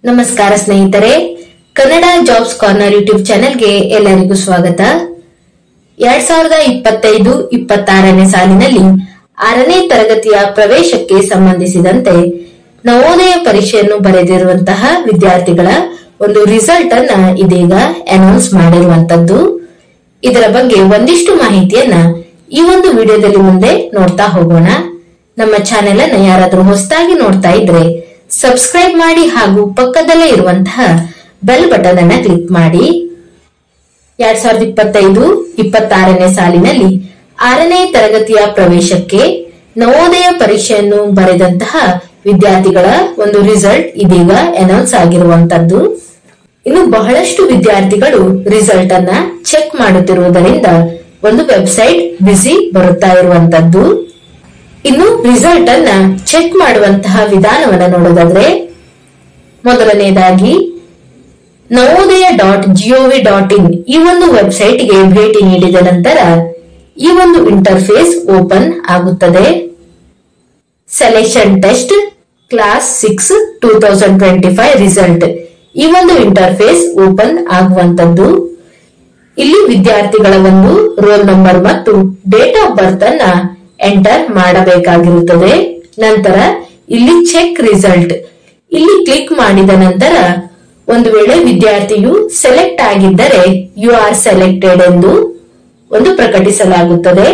ನಮಸ್ಕಾರ ಸ್ನೇಹಿತರೆ, Kannada jobs corner YouTube ಚಾನೆಲ್ಗೆ ಎಲ್ಲರಿಗೂ ಸ್ವಾಗತ. 2025-26ನೇ ಸಾಲಿನಲ್ಲಿ 6ನೇ ತರಗತಿಯ ಪ್ರವೇಶಕ್ಕೆ ಸಂಬಂಧಿಸಿದಂತೆ ನವೋದಯ ಪರೀಕ್ಷೆಯನ್ನು ಬರೆದಿರುವಂತಹ ವಿದ್ಯಾರ್ಥಿಗಳ ಒಂದು ರಿಸಲ್ಟ್ ಅನ್ನ ಇದೀಗ ಅನೌನ್ಸ್ ಮಾಡಿರುವಂತದ್ದು. ಇದರ ಬಗ್ಗೆ ಒಂದಿಷ್ಟು ಮಾಹಿತಿಯನ್ನ ಈ ಒಂದು ವಿಡಿಯೋದಲ್ಲಿ ಮುಂದೆ ನೋಡ್ತಾ ಹೋಗೋಣ. ನಮ್ಮ ಚಾನೆಲ್ ಅನ್ನ ಯಾರಾದ್ರೂ ಹೊಸದಾಗಿ ನೋಡ್ತಾ ಇದ್ರೆ ಸಬ್ಸ್ಕ್ರೈಬ್ ಮಾಡಿ ಹಾಗೂ ಪಕ್ಕದಲ್ಲೇ ಇರುವಂತಹ ಬೆಲ್ ಬಟನ್ ಅನ್ನ ಕ್ಲಿಕ್ ಮಾಡಿ. 2025-26ನೇ ಸಾಲಿನಲ್ಲಿ 6ನೇ ತರಗತಿಯ ಪ್ರವೇಶಕ್ಕೆ ನವೋದಯ ಪರೀಕ್ಷೆಯನ್ನು ಬರೆದಂತಹ ವಿದ್ಯಾರ್ಥಿಗಳ ಒಂದು ರಿಸಲ್ಟ್ ಇದೀಗ ಅನೌನ್ಸ್ ಆಗಿರುವಂತದ್ದು. ಇನ್ನು ಬಹಳಷ್ಟು ವಿದ್ಯಾರ್ಥಿಗಳು ರಿಸಲ್ಟ್ ಅನ್ನ ಚೆಕ್ ಮಾಡುತ್ತಿರುವುದರಿಂದ ಒಂದು ವೆಬ್ಸೈಟ್ ಬಿಸಿ ಬರುತ್ತಾ ಇರುವಂತದ್ದು. ಇನ್ನು ರಿಸಲ್ಟ್ ಅನ್ನ ಚೆಕ್ ಮಾಡುವಂತಹ ವಿಧಾನವನ್ನ ನೋಡೋದಾದ್ರೆ, ಮೊದಲನೇದಾಗಿ navodaya.gov.in ಈ ಒಂದು ವೆಬ್ಸೈಟ್ ಗೆ ಭೇಟಿ ನೀಡಿದ ನಂತರ ಈ ಒಂದು ಇಂಟರ್ಫೇಸ್ ಓಪನ್ ಆಗುತ್ತದೆ. ಸೆಲೆಕ್ಷನ್ ಟೆಸ್ಟ್ ಕ್ಲಾಸ್ 6 2025 ರಿಸಲ್ಟ್ ಈ ಒಂದು ಇಂಟರ್ಫೇಸ್ ಓಪನ್ ಆಗುವಂತದ್ದು. ಇಲ್ಲಿ ವಿದ್ಯಾರ್ಥಿಗಳ ಒಂದು ರೋಲ್ ನಂಬರ್ ಮತ್ತು ಡೇಟ್ ಆಫ್ ಬರ್ತ್ ಅನ್ನ ಎಂಟರ್ ಮಾಡಬೇಕಾಗಿರುತ್ತದೆ. ನಂತರ ಇಲ್ಲಿ ಚೆಕ್ ರಿಸಲ್ಟ್ ಇಲ್ಲಿ ಕ್ಲಿಕ್ ಮಾಡಿದ ನಂತರ ಒಂದು ವೇಳೆ ವಿದ್ಯಾರ್ಥಿಯು ಸೆಲೆಕ್ಟ್ ಆಗಿದ್ದರೆ ಯು ಆರ್ ಸೆಲೆಕ್ಟೆಡ್ ಎಂದು ಒಂದು ಪ್ರಕಟಿಸಲಾಗುತ್ತದೆ.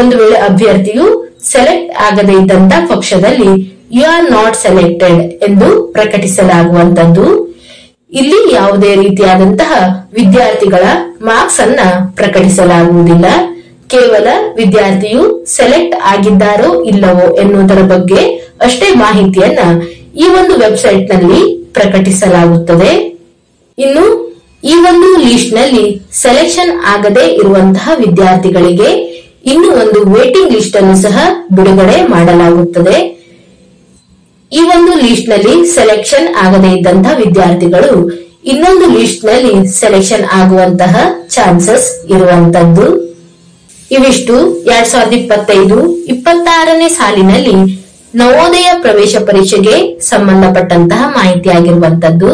ಒಂದು ವೇಳೆ ಅಭ್ಯರ್ಥಿಯು ಸೆಲೆಕ್ಟ್ ಆಗದೇ ಇದ್ದಂತ ಪಕ್ಷದಲ್ಲಿ ಯು ಆರ್ ನಾಟ್ ಸೆಲೆಕ್ಟೆಡ್ ಎಂದು ಪ್ರಕಟಿಸಲಾಗುವಂತದ್ದು. ಇಲ್ಲಿ ಯಾವುದೇ ರೀತಿಯಾದಂತಹ ವಿದ್ಯಾರ್ಥಿಗಳ ಮಾರ್ಕ್ಸ್ ಅನ್ನ ಪ್ರಕಟಿಸಲಾಗುವುದಿಲ್ಲ. ಕೇವಲ ವಿದ್ಯಾರ್ಥಿಯು ಸೆಲೆಕ್ಟ್ ಆಗಿದ್ದಾರೋ ಇಲ್ಲವೋ ಎನ್ನುವುದರ ಬಗ್ಗೆ ಅಷ್ಟೇ ಮಾಹಿತಿಯನ್ನ ಈ ಒಂದು ವೆಬ್ಸೈಟ್ ನಲ್ಲಿ ಪ್ರಕಟಿಸಲಾಗುತ್ತದೆ. ಇನ್ನು ಈ ಒಂದು ಲಿಸ್ಟ್ ನಲ್ಲಿ ಸೆಲೆಕ್ಷನ್ ಆಗದೆ ಇರುವಂತಹ ವಿದ್ಯಾರ್ಥಿಗಳಿಗೆ ಇನ್ನು ಒಂದು ವೇಟಿಂಗ್ ಲಿಸ್ಟ್ ಅನ್ನು ಸಹ ಬಿಡುಗಡೆ ಮಾಡಲಾಗುತ್ತದೆ. ಈ ಒಂದು ಲಿಸ್ಟ್ ನಲ್ಲಿ ಸೆಲೆಕ್ಷನ್ ಆಗದೇ ಇದ್ದಂತಹ ವಿದ್ಯಾರ್ಥಿಗಳು ಇನ್ನೊಂದು ಲಿಸ್ಟ್ ನಲ್ಲಿ ಸೆಲೆಕ್ಷನ್ ಆಗುವಂತಹ ಚಾನ್ಸಸ್ ಇರುವಂತದ್ದು. ಇವಿಷ್ಟು 2025-26ನೇ ಸಾಲಿನಲ್ಲಿ ನವೋದಯ ಪ್ರವೇಶ ಪರೀಕ್ಷೆಗೆ ಸಂಬಂಧಪಟ್ಟಂತಹ ಮಾಹಿತಿಯಾಗಿರುವಂತದ್ದು.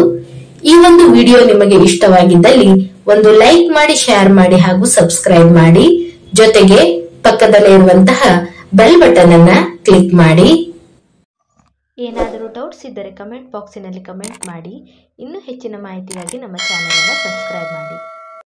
ಈ ಒಂದು ವಿಡಿಯೋ ನಿಮಗೆ ಇಷ್ಟವಾಗಿದ್ದಲ್ಲಿ ಒಂದು ಲೈಕ್ ಮಾಡಿ, ಶೇರ್ ಮಾಡಿ ಹಾಗೂ ಸಬ್ಸ್ಕ್ರೈಬ್ ಮಾಡಿ. ಜೊತೆಗೆ ಪಕ್ಕದಲ್ಲೇ ಇರುವಂತಹ ಬೆಲ್ ಬಟನ್ ಅನ್ನ ಕ್ಲಿಕ್ ಮಾಡಿ. ಏನಾದರೂ ಡೌಟ್ಸ್ ಇದ್ದರೆ ಕಮೆಂಟ್ ಬಾಕ್ಸಿನಲ್ಲಿ ಕಮೆಂಟ್ ಮಾಡಿ. ಇನ್ನೂ ಹೆಚ್ಚಿನ ಮಾಹಿತಿಗಾಗಿ ನಮ್ಮ ಚಾನೆಲ್ ಅನ್ನು ಸಬ್ಸ್ಕ್ರೈಬ್ ಮಾಡಿ.